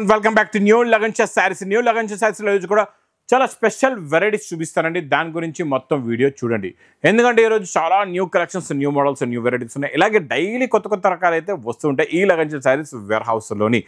Welcome back to new Lagansha saris. New Lagansha సారీస్లో ఈరోజు కూడా చాలా స్పెషల్ వెరైటీస్ చూపిస్తానండి. దాని గురించి మొత్తం వీడియో చూడండి. ఎందుకంటే ఈరోజు చాలా new collections, new models, new varieties ఉన్నాయి. ఇలాగే డైలీ కొత్త రకాలు అయితే వస్తుంటాయి. ఈ లగన్షా సారీస్ వేర్ హౌస్లోని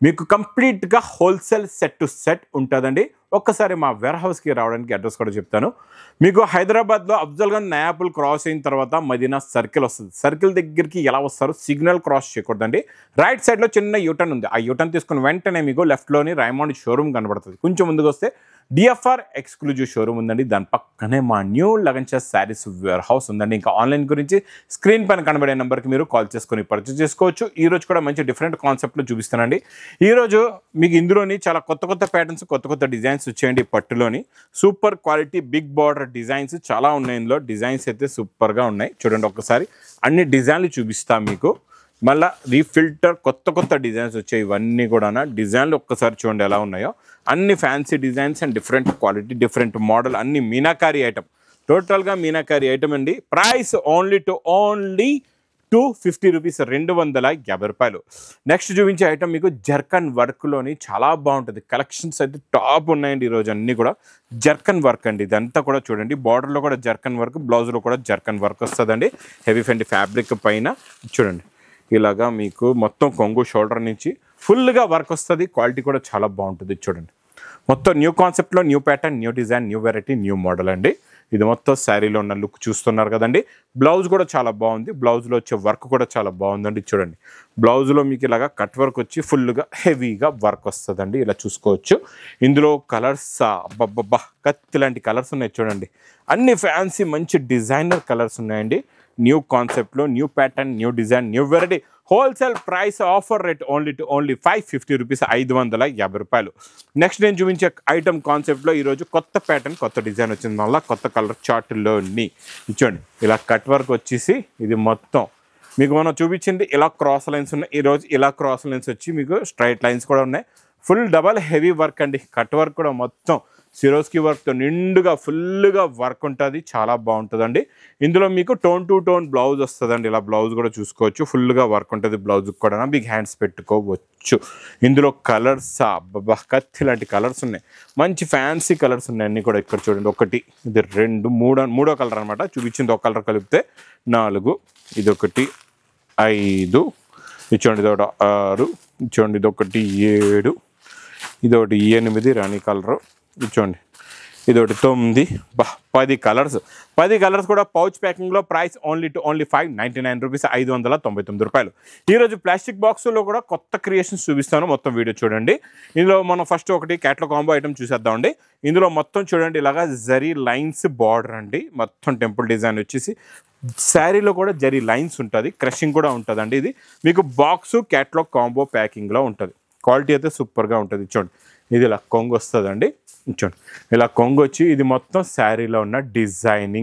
మీకు కంప్లీట్గా హోల్సేల్ సెట్ టు సెట్ ఉంటుందండి. ఒక్కసారి మా వేర్ హౌస్కి రావడానికి అడ్రస్ కూడా చెప్తాను. మీకు హైదరాబాద్లో అఫ్జల్గంజ్ నయాపుల్ క్రాస్ అయిన తర్వాత మదీనా సర్కిల్ వస్తుంది. సర్కిల్ దగ్గరికి ఎలా వస్తారు? సిగ్నల్ క్రాస్ చేయకూడదండి. రైట్ సైడ్లో చిన్న యూటర్న్ ఉంది. ఆ యూటర్న్ తీసుకుని వెంటనే మీకు లెఫ్ట్లోని రైమండ్ షోరూమ్ కనబడుతుంది. కొంచెం ముందుకు వస్తే డిఎఫ్ఆర్ ఎక్స్క్లూజివ్ షోరూమ్ ఉందండి. దాని పక్కనే మా new Lagansha saris warehouse ఉందండి. ఇంకా ఆన్లైన్ గురించి స్క్రీన్ పైన కనబడే నెంబర్కి మీరు కాల్ చేసుకొని పర్చేస్ చేసుకోవచ్చు. ఈరోజు కూడా మంచి డిఫరెంట్ కాన్సెప్ట్లో చూపిస్తానండి. ఈరోజు మీకు ఇందులోని చాలా కొత్త ప్యాటర్న్స్, కొత్త డిజైన్స్ వచ్చాయండి. పట్టులోని super quality big border designs చాలా ఉన్నాయి. ఇందులో డిజైన్స్ అయితే సూపర్గా ఉన్నాయి. చూడండి, ఒక్కసారి అన్ని డిజైన్లు చూపిస్తాను మీకు. మళ్ళీ రీఫిల్టర్ కొత్త డిజైన్స్ వచ్చాయి. ఇవన్నీ కూడా డిజైన్లు ఒక్కసారి చూడండి ఎలా ఉన్నాయో. అన్ని fancy designs and different quality, different model, అన్ని మీనాకారి ఐటమ్. టోటల్గా మీనాకారి ఐటమ్ అండి. ప్రైస్ ఓన్లీ 250 రూపీస్, 250 రూపాయలు. నెక్స్ట్ చూపించే ఐటమ్ మీకు జర్కన్ వర్క్లోని చాలా బాగుంటుంది. కలెక్షన్స్ అయితే టాప్ ఉన్నాయండి ఈరోజు. అన్నీ కూడా జర్కన్ వర్క్ అండి. ఇదంతా కూడా చూడండి, బార్డర్లో కూడా జర్కన్ వర్క్, బ్లౌజ్లో కూడా జర్కన్ వర్క్ వస్తుందండి. హెవీ ఫెండి ఫ్యాబ్రిక్ పైన చూడండి ఇలాగా మీకు మొత్తం కొంగు షోల్డర్ నుంచి ఫుల్గా వర్క్ వస్తుంది. క్వాలిటీ కూడా చాలా బాగుంటుంది. చూడండి, మొత్తం న్యూ కాన్సెప్ట్లో new pattern, new design, new variety, new model అండి. ఇది మొత్తం శారీలో ఉన్న లుక్ చూస్తున్నారు కదండి. బ్లౌజ్ కూడా చాలా బాగుంది. బ్లౌజ్లో వచ్చే వర్క్ కూడా చాలా బాగుందండి. చూడండి, బ్లౌజ్లో మీకు ఇలాగా కట్ వర్క్ వచ్చి ఫుల్గా హెవీగా వర్క్ వస్తుందండి. ఇలా చూసుకోవచ్చు. ఇందులో కలర్స్ అబ్బబ్బబ్బా కత్తి లాంటి కలర్స్ ఉన్నాయి. చూడండి, అన్ని ఫ్యాన్సీ మంచి డిజైనర్ కలర్స్ ఉన్నాయండి. న్యూ కాన్సెప్ట్లో new pattern, new design, new variety. Wholesale price offer rate only 550 rupees, 550 రూపాయలు. నెక్స్ట్ నేను చూపించే ఐటమ్ కాన్సెప్ట్లో ఈరోజు కొత్త ప్యాటర్న్, కొత్త డిజైన్ వచ్చింది. మళ్ళీ కొత్త కలర్ చార్ట్లోని చూడండి ఇలా కట్ వర్క్ వచ్చేసి ఇది మొత్తం మీకు మనం చూపించింది ఇలా క్రాస్ లైన్స్ ఉన్నాయి. ఈరోజు ఇలా క్రాస్ లైన్స్ వచ్చి మీకు స్ట్రైట్ లైన్స్ కూడా ఉన్నాయి. ఫుల్ డబల్ హెవీ వర్క్ అండి. కట్ వర్క్ కూడా మొత్తం సిరోస్కి వర్క్తో నిండుగా ఫుల్గా వర్క్ ఉంటుంది. చాలా బాగుంటుందండి. ఇందులో మీకు టోన్ టు టోన్ బ్లౌజ్ వస్తుందండి. ఇలా బ్లౌజ్ కూడా చూసుకోవచ్చు. ఫుల్గా వర్క్ ఉంటుంది. బ్లౌజ్కి కూడా బిగ్ హ్యాండ్స్ పెట్టుకోవచ్చు. ఇందులో కలర్స్ అబ్బబ్బా కత్తి లాంటి కలర్స్ ఉన్నాయి. మంచి ఫ్యాన్సీ కలర్స్ ఉన్నాయి అన్నీ కూడా. ఇక్కడ చూడండి, 1, ఇది 2, మూడో కలర్ అనమాట. చూపించింది ఒక కలర్ కలిపితే 4, ఇది 1, 5, ఇది చూడండి, ఇది 6, చూడండి, ఇది 7, ఇది 8 రాణి కలరు, చూడండి, ఇది 9, 10 కలర్స్. 10 కలర్స్ కూడా పౌచ్ ప్యాకింగ్లో. ప్రైస్ ఓన్లీ 599 రూపీస్, 599 రూపాయలు. ఈరోజు ప్లాస్టిక్ బాక్స్లో కూడా కొత్త క్రియేషన్స్ చూపిస్తాను. మొత్తం వీడియో చూడండి. ఇందులో మనం ఫస్ట్ ఒకటి క్యాట్లాగ్ కాంబో ఐటమ్ చూసేద్దామండి. ఇందులో మొత్తం చూడండి ఇలాగా జరీ లైన్స్ బార్డర్ అండి. మొత్తం టెంపుల్ డిజైన్ వచ్చేసి శారీలో కూడా జరీ లైన్స్ ఉంటుంది. క్రషింగ్ కూడా ఉంటుందండి. ఇది మీకు బాక్సు క్యాట్లాగ్ కాంబో ప్యాకింగ్లో ఉంటుంది. క్వాలిటీ అయితే సూపర్గా ఉంటుంది. చూడండి, ఇది ఇలా కొంగు వస్తుందండి. చూడండి, ఇలా కొంగు వచ్చి ఇది మొత్తం శారీలో ఉన్న డిజైన్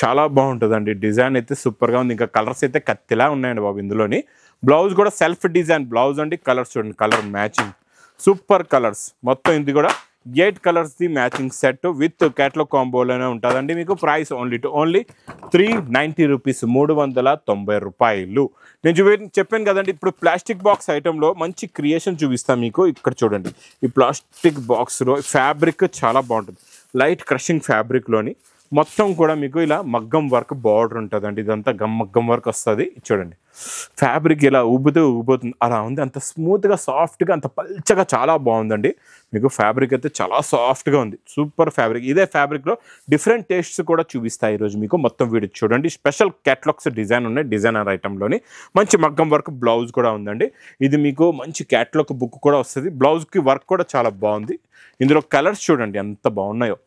చాలా బాగుంటుందండి. డిజైన్ అయితే సూపర్గా ఉంది. ఇంకా కలర్స్ అయితే కత్తిలా ఉన్నాయండి బాబు. ఇందులోని బ్లౌజ్ కూడా సెల్ఫ్ డిజైన్ బ్లౌజ్ అండి. కలర్స్ చూడండి, కలర్ మ్యాచింగ్ సూపర్ కలర్స్. మొత్తం ఇది కూడా 8 కలర్స్ది మ్యాచింగ్ సెట్ విత్ క్యాట్లాగ్ కాంబోలోనే ఉంటుందండి. మీకు ప్రైస్ ఓన్లీ 390 రూపీస్, 390 రూపాయలు. నేను చెప్పాను కదండి. ఇప్పుడు ప్లాస్టిక్ బాక్స్ ఐటెంలో మంచి క్రియేషన్ చూపిస్తాను మీకు. ఇక్కడ చూడండి, ఈ ప్లాస్టిక్ బాక్స్లో ఫ్యాబ్రిక్ చాలా బాగుంటుంది. లైట్ క్రషింగ్ ఫ్యాబ్రిక్లోని మొత్తం కూడా మీకు ఇలా మగ్గం వర్క్ బార్డర్ ఉంటుందండి. ఇదంతా మగ్గం వర్క్ వస్తుంది. చూడండి, ఫ్యాబ్రిక్ ఇలా ఊగిపోతుంది అలా ఉంది. అంత స్మూత్గా, సాఫ్ట్గా, అంత పల్చగా చాలా బాగుందండి. మీకు ఫ్యాబ్రిక్ అయితే చాలా సాఫ్ట్గా ఉంది. Super fabric. ఇదే ఫ్యాబ్రిక్లో డిఫరెంట్ టేస్ట్స్ కూడా చూపిస్తాయి ఈరోజు మీకు. మొత్తం వీడియో చూడండి. స్పెషల్ క్యాట్లాగ్స్ డిజైన్ ఉన్నాయి. డిజైనర్ ఐటెంలోని మంచి మగ్గం వర్క్ బ్లౌజ్ కూడా ఉందండి. ఇది మీకు మంచి క్యాట్లాగ్ బుక్ కూడా వస్తుంది. బ్లౌజ్కి వర్క్ కూడా చాలా బాగుంది. ఇందులో కలర్స్ చూడండి ఎంత బాగున్నాయో.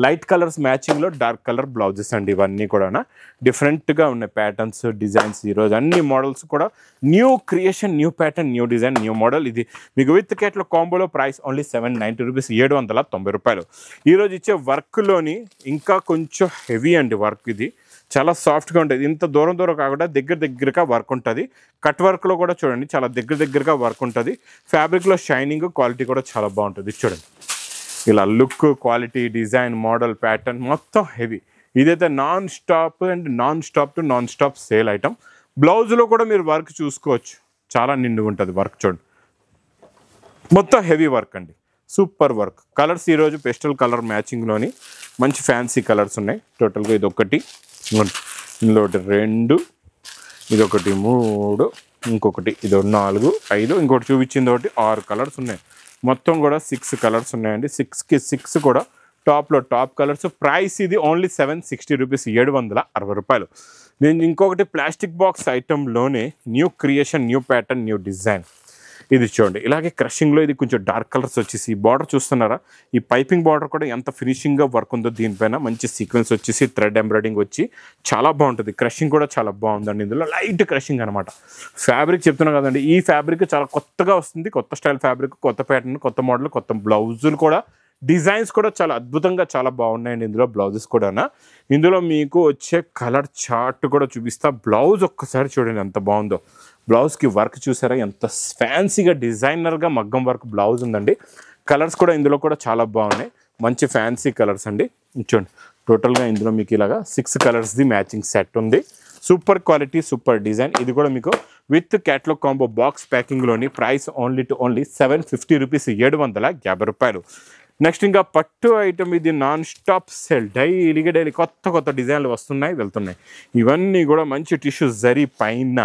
లైట్ కలర్స్ మ్యాచింగ్లో డార్క్ కలర్ బ్లౌజెస్ అండి. ఇవన్నీ కూడా డిఫరెంట్గా ఉన్నాయి ప్యాటర్న్స్, డిజైన్స్. ఈరోజు అన్ని మోడల్స్ కూడా new creation, new pattern, new design, new model. ఇది మీకు విత్ క్యాట్లాగ్ కాంబోలో ప్రైస్ ఓన్లీ 790 రూపీస్, 790 రూపాయలు. ఈరోజు ఇచ్చే వర్క్లోని ఇంకా కొంచెం హెవీ అండి వర్క్. ఇది చాలా సాఫ్ట్గా ఉంటుంది. ఇంత దూరం కాకుండా దగ్గరగా వర్క్ ఉంటుంది. కట్ వర్క్లో కూడా చూడండి చాలా దగ్గరగా వర్క్ ఉంటుంది. ఫ్యాబ్రిక్లో షైనింగ్, క్వాలిటీ కూడా చాలా బాగుంటుంది. చూడండి, ఇలా look, quality, design, model, pattern మొత్తం హెవీ. ఇదైతే నాన్ స్టాప్ సేల్ ఐటమ్. బ్లౌజ్లో కూడా మీరు వర్క్ చూసుకోవచ్చు. చాలా నిండుగా ఉంటుంది వర్క్. చూడండి, మొత్తం హెవీ వర్క్ అండి, సూపర్ వర్క్. కలర్స్ ఈరోజు పెస్టల్ కలర్ మ్యాచింగ్లోని మంచి ఫ్యాన్సీ కలర్స్ ఉన్నాయి. టోటల్గా ఇది ఒకటి, ఇందులో ఒకటి 2, ఇదొకటి 3, ఇంకొకటి ఇది 4, 5, ఇంకోటి చూపించింది ఒకటి 6 కలర్స్ ఉన్నాయి. మొత్తం కూడా 6 కలర్స్ ఉన్నాయండి. 6కి 6 కూడా టాప్లో టాప్ కలర్స్. ప్రైస్ ఇది ఓన్లీ 760 రూపీస్, 760 రూపాయలు. నేను ఇంకొకటి ప్లాస్టిక్ బాక్స్ ఐటెంలోనే new creation, new pattern, new design. ఇది చూడండి, ఇలాగే క్రషింగ్లో ఇది కొంచెం డార్క్ కలర్స్ వచ్చేసి బార్డర్ చూస్తున్నారా, ఈ పైపింగ్ బార్డర్ కూడా ఎంత ఫినిషింగ్గా వర్క్ ఉందో. దీనిపైన మంచి సీక్వెన్స్ వచ్చేసి థ్రెడ్ ఎంబ్రాయిడింగ్ వచ్చి చాలా బాగుంటుంది. క్రషింగ్ కూడా చాలా బాగుందండి. ఇందులో లైట్ క్రషింగ్ అనమాట. ఫ్యాబ్రిక్ చెప్తున్నా కదండి, ఈ ఫ్యాబ్రిక్ చాలా కొత్తగా వస్తుంది. కొత్త స్టైల్ ఫ్యాబ్రిక్, కొత్త ప్యాటర్న్, కొత్త మోడల్, కొత్త బ్లౌజులు కూడా, డిజైన్స్ కూడా చాలా అద్భుతంగా చాలా బాగున్నాయండి. ఇందులో బ్లౌజెస్ కూడా. ఇందులో మీకు వచ్చే కలర్ చార్ట్ కూడా చూపిస్తా. బ్లౌజ్ ఒక్కసారి చూడండి ఎంత బాగుందో. బ్లౌజ్కి వర్క్ చూసారా, ఎంత ఫ్యాన్సీగా డిజైనర్గా మగ్గం వర్క్ బ్లౌజ్ ఉందండి. కలర్స్ కూడా ఇందులో కూడా చాలా బాగున్నాయి, మంచి ఫ్యాన్సీ కలర్స్ అండి. చూడండి, టోటల్గా ఇందులో మీకు ఇలాగా 6 కలర్స్ది మ్యాచింగ్ సెట్ ఉంది. Super quality, super design. ఇది కూడా మీకు విత్ క్యాటలాగ్ కాంబో బాక్స్ ప్యాకింగ్లోని. ప్రైస్ ఓన్లీ 750 రూపీస్, 750 రూపాయలు. నెక్స్ట్ ఇంకా పట్టు ఐటమ్, ఇది నాన్ స్టాప్ సేల్. డైలీ కొత్త డిజైన్లు వస్తున్నాయి, వెళ్తున్నాయి. ఇవన్నీ కూడా మంచి టిష్యూ జరీ పైన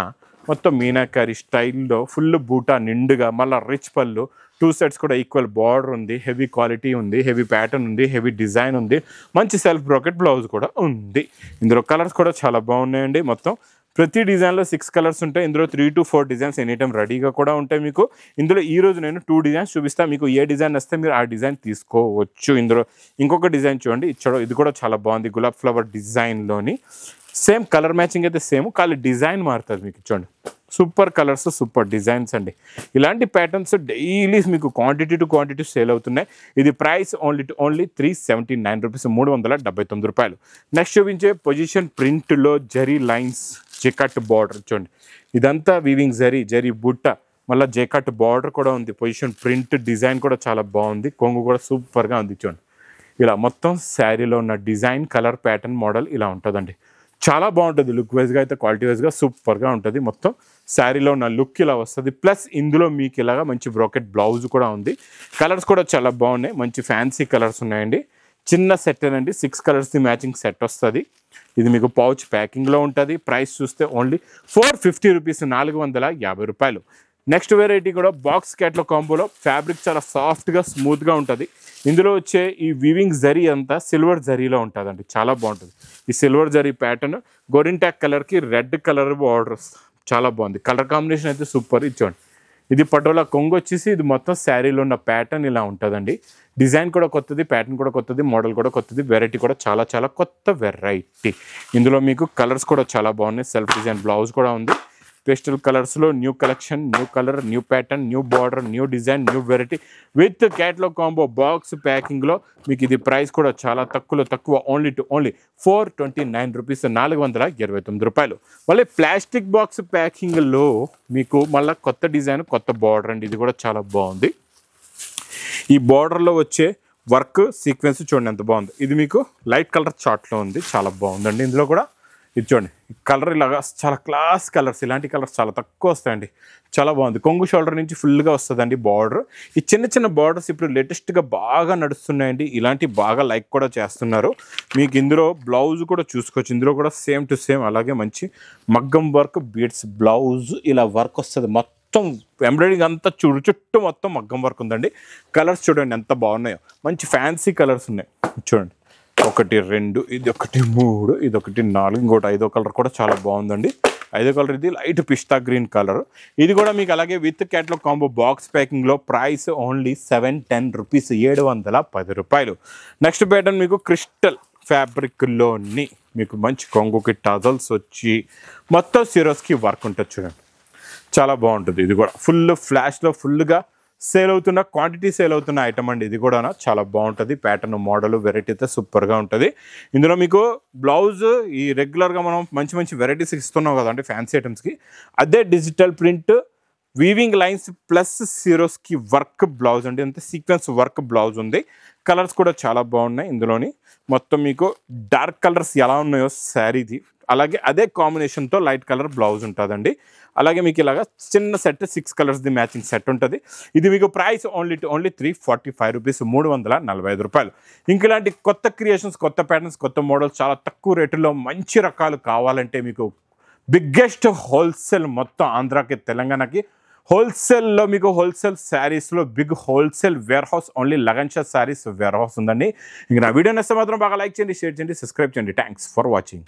మొత్తం మీనాకారి స్టైల్లో ఫుల్ బూటా నిండుగా, మళ్ళీ రిచ్ పళ్ళు, 2 సెట్స్ కూడా ఈక్వల్ బార్డర్ ఉంది, హెవీ క్వాలిటీ ఉంది, హెవీ ప్యాటర్న్ ఉంది, హెవీ డిజైన్ ఉంది, మంచి సెల్ఫ్ బ్రోకెట్ బ్లౌజ్ కూడా ఉంది. ఇందులో కలర్స్ కూడా చాలా బాగున్నాయండి. మొత్తం ప్రతి డిజైన్లో 6 కలర్స్ ఉంటాయి. ఇందులో 3 to 4 డిజైన్స్ ఎనీ టైం రెడీగా కూడా ఉంటాయి మీకు. ఇందులో ఈరోజు నేను 2 డిజైన్స్ చూపిస్తాను. మీకు ఏ డిజైన్ వస్తే మీరు ఆ డిజైన్ తీసుకోవచ్చు. ఇందులో ఇంకొక డిజైన్ చూడండి, ఇది కూడా చాలా బాగుంది. గులాబ్ ఫ్లవర్ డిజైన్లోని సేమ్ కలర్ మ్యాచింగ్ అయితే సేమ్, కానీ డిజైన్ మారుతుంది మీకు. చూడండి, సూపర్ కలర్స్, సూపర్ డిజైన్స్ అండి. ఇలాంటి ప్యాటర్న్స్ డైలీ మీకు క్వాంటిటీ టు క్వాంటిటీ సేల్ అవుతున్నాయి. ఇది ప్రైస్ ఓన్లీ 379 రూపీస్, 379 రూపాయలు. నెక్స్ట్ చూపించే పొజిషన్ ప్రింట్లో జరీ లైన్స్, జెకట్ బార్డర్. చూడండి, ఇదంతా వీవింగ్ జరీ బుట్ట, మళ్ళీ జెకట్ బార్డర్ కూడా ఉంది. పొజిషన్ ప్రింట్ డిజైన్ కూడా చాలా బాగుంది. కొంగు కూడా సూపర్గా ఉంది. చూడండి, ఇలా మొత్తం శారీలో ఉన్న డిజైన్, కలర్, ప్యాటర్న్, మోడల్ ఇలా ఉంటుందండి. చాలా బాగుంటుంది. లుక్ వైజ్గా అయితే క్వాలిటీ వైజ్గా సూపర్గా ఉంటుంది. మొత్తం శారీలో ఉన్న లుక్ ఇలా వస్తుంది. ప్లస్ ఇందులో మీకు ఇలాగా మంచి బ్రోకెట్ బ్లౌజ్ కూడా ఉంది. కలర్స్ కూడా చాలా బాగున్నాయి, మంచి ఫ్యాన్సీ కలర్స్ ఉన్నాయండి. చిన్న సెట్ అండి, 6 కలర్స్ది మ్యాచింగ్ సెట్ వస్తుంది. ఇది మీకు పౌచ్ ప్యాకింగ్లో ఉంటుంది. ప్రైస్ చూస్తే ఓన్లీ 450 రూపీస్, 450 రూపాయలు. నెక్స్ట్ వెరైటీ కూడా బాక్స్ క్యాట్లాగ్ కాంబోలో. ఫ్యాబ్రిక్ చాలా సాఫ్ట్గా, స్మూత్గా ఉంటుంది. ఇందులో వచ్చే ఈ వీవింగ్ జరీ అంతా సిల్వర్ జరీలో ఉంటుందండి, చాలా బాగుంటుంది. ఈ సిల్వర్ జరీ ప్యాటర్న్ గోరింటాక్ కలర్కి రెడ్ కలర్ బార్డర్ చాలా బాగుంది. కలర్ కాంబినేషన్ అయితే సూపర్. ఇచ్చోండి, ఇది పటోలా కొంగు వచ్చేసి ఇది మొత్తం శారీలో ఉన్న ప్యాటర్న్ ఇలా ఉంటుందండి. డిజైన్ కూడా కొత్తది, ప్యాటర్న్ కూడా కొత్తది, మోడల్ కూడా కొత్తది, వెరైటీ కూడా చాలా కొత్త వెరైటీ. ఇందులో మీకు కలర్స్ కూడా చాలా బాగున్నాయి. సెల్ఫ్ డిజైన్ బ్లౌజ్ కూడా ఉంది. పేస్టల్ కలర్స్లో new collection, new colour, new pattern, new border, new design, new variety with catalogue combo box ప్యాకింగ్లో. మీకు ఇది ప్రైస్ కూడా చాలా తక్కువ, ఓన్లీ 429 రూపీస్, 429 రూపాయలు. మళ్ళీ ప్లాస్టిక్ బాక్స్ ప్యాకింగ్లో మీకు మళ్ళీ కొత్త డిజైన్, కొత్త బార్డర్ అండి. ఇది కూడా చాలా బాగుంది. ఈ బార్డర్లో వచ్చే వర్క్ సీక్వెన్స్ చూడండి ఎంత బాగుంది. ఇది మీకు లైట్ కలర్ చార్ట్లో ఉంది, చాలా బాగుందండి. ఇందులో కూడా ఇది చూడండి, కలర్ ఇలాగా చాలా క్లాస్ కలర్స్. ఇలాంటి కలర్స్ చాలా తక్కువ వస్తాయండి, చాలా బాగుంది. కొంగు షోల్డర్ నుంచి ఫుల్గా వస్తుందండి బార్డర్. ఈ చిన్న బార్డర్స్ ఇప్పుడు లేటెస్ట్గా బాగా నడుస్తున్నాయండి. ఇలాంటి బాగా లైక్ కూడా చేస్తున్నారు. మీకు ఇందులో బ్లౌజ్ కూడా చూసుకోవచ్చు. ఇందులో కూడా సేమ్ టు సేమ్ అలాగే మంచి మగ్గం వర్క్, బీడ్స్ బ్లౌజ్ ఇలా వర్క్ వస్తుంది. మొత్తం ఎంబ్రాయిడింగ్ అంతా చుట్టూ మొత్తం మగ్గం వర్క్ ఉందండి. కలర్స్ చూడండి ఎంత బాగున్నాయో, మంచి ఫ్యాన్సీ కలర్స్ ఉన్నాయి. చూడండి, 1, 2, ఇది 1, 3, ఇది 1, 4, ఇంకోటి 5వ కలర్ కూడా చాలా బాగుందండి. 5వ కలర్ ఇది లైట్ పిస్తా గ్రీన్ కలర్. ఇది కూడా మీకు అలాగే విత్ క్యాట్లాగ్ కాంబో బాక్స్ ప్యాకింగ్లో. ప్రైస్ ఓన్లీ 710 రూపీస్, 710 రూపాయలు. నెక్స్ట్ ప్యాటర్న్ మీకు క్రిస్టల్ ఫ్యాబ్రిక్లోని మీకు మంచి కొంగుకి టజల్స్ వచ్చి మొత్తం సిరోస్కి వర్క్ ఉంటుంది. చూడండి, చాలా బాగుంటుంది. ఇది కూడా ఫుల్ ఫ్లాష్లో ఫుల్గా సేల్ అవుతున్న క్వాంటిటీ సేల్ అవుతున్న ఐటమ్ అండి. ఇది కూడా చాలా బాగుంటుంది. ప్యాటర్న్, మోడల్, వెరైటీ అయితే సూపర్గా ఉంటుంది. ఇందులో మీకు బ్లౌజ్ ఈ రెగ్యులర్గా మనం మంచి వెరైటీస్ ఇస్తున్నాం కదండి ఫ్యాన్సీ ఐటమ్స్కి, అదే digital print weaving lines plus Swarovski work blouse అండి. అంతే సీక్వెన్స్ వర్క్ బ్లౌజ్ ఉంది. కలర్స్ కూడా చాలా బాగున్నాయి. ఇందులోని మొత్తం మీకు డార్క్ కలర్స్ ఎలా ఉన్నాయో శారీది అలాగే అదే కాంబినేషన్తో లైట్ కలర్ బ్లౌజ్ ఉంటుందండి. అలాగే మీకు ఇలాగా చిన్న సెట్ 6 కలర్స్ది మ్యాచింగ్ సెట్ ఉంటుంది. ఇది మీకు ప్రైస్ ఓన్లీ 345 రూపీస్, 345 రూపాయలు. ఇంక ఇలాంటి కొత్త క్రియేషన్స్, కొత్త ప్యాటర్న్స్, కొత్త మోడల్స్ చాలా తక్కువ రేటులో మంచి రకాలు కావాలంటే మీకు బిగ్గెస్ట్ హోల్సేల్ మొత్తం ఆంధ్రాకి తెలంగాణకి హోల్సేల్లో మీకు హోల్సేల్ శారీస్లో big wholesale warehouse only Lagan Shah saris warehouse ఉందండి. ఇంక నా వీడియో నచ్చితే మాత్రం బాగా లైక్ చేయండి, షేర్ చేయండి, సబ్స్క్రైబ్ చేయండి. Thanks for watching.